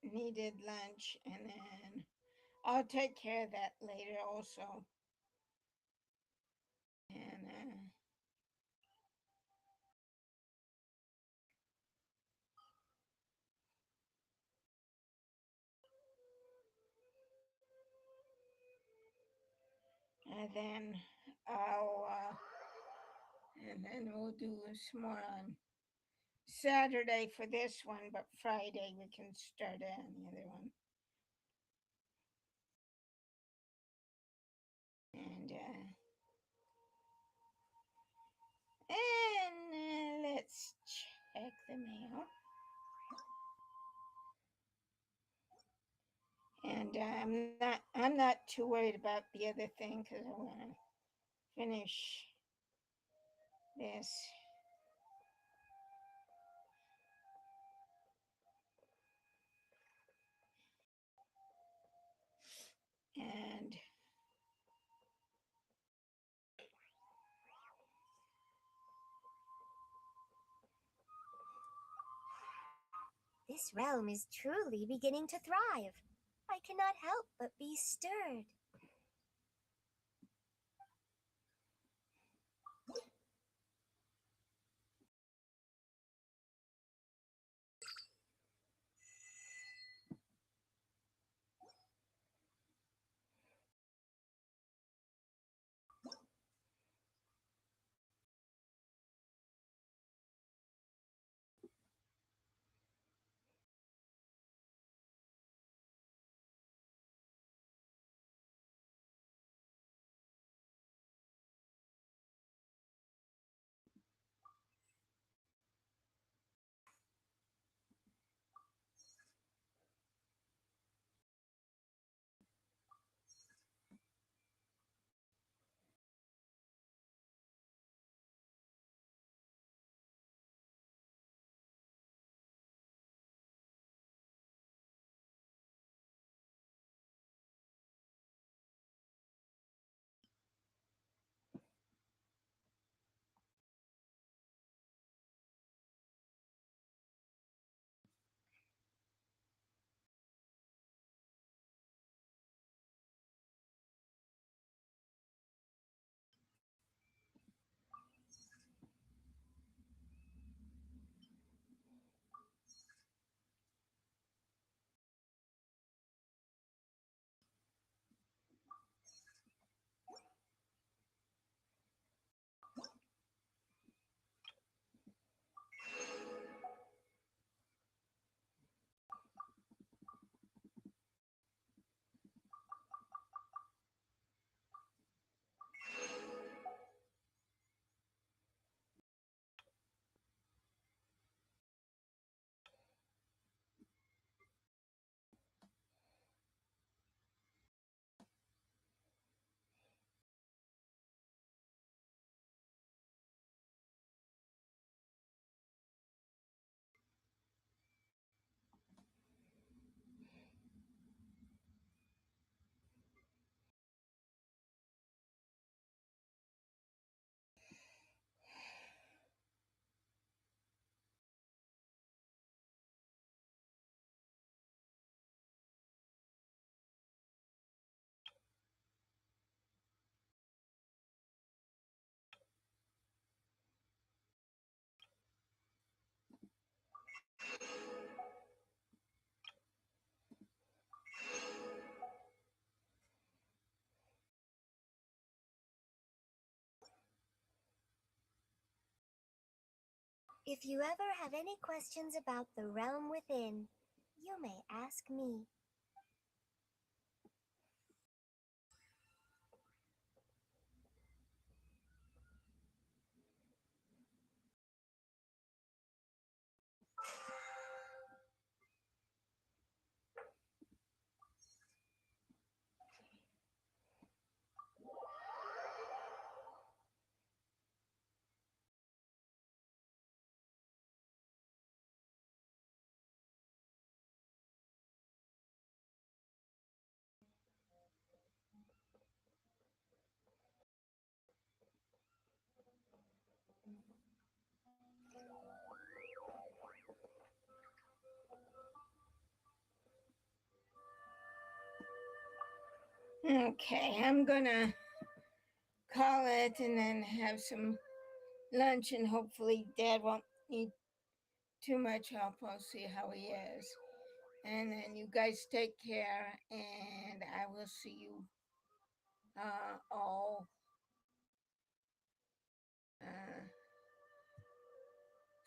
needed lunch, and then I'll take care of that later also. And then we'll do some more on Saturday for this one, but Friday we can start on the other one. And let's check the mail. And I'm not too worried about the other thing because I want to finish this. And This realm is truly beginning to thrive. I cannot help but be stirred. If you ever have any questions about the realm within, you may ask me. Okay, I'm gonna call it and then have some lunch, and hopefully Dad won't need too much help. I'll see how he is. And then you guys take care, and I will see you all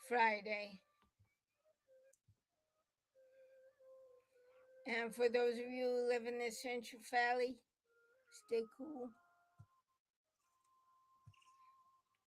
Friday. And for those of you who live in the Central Valley, stay cool.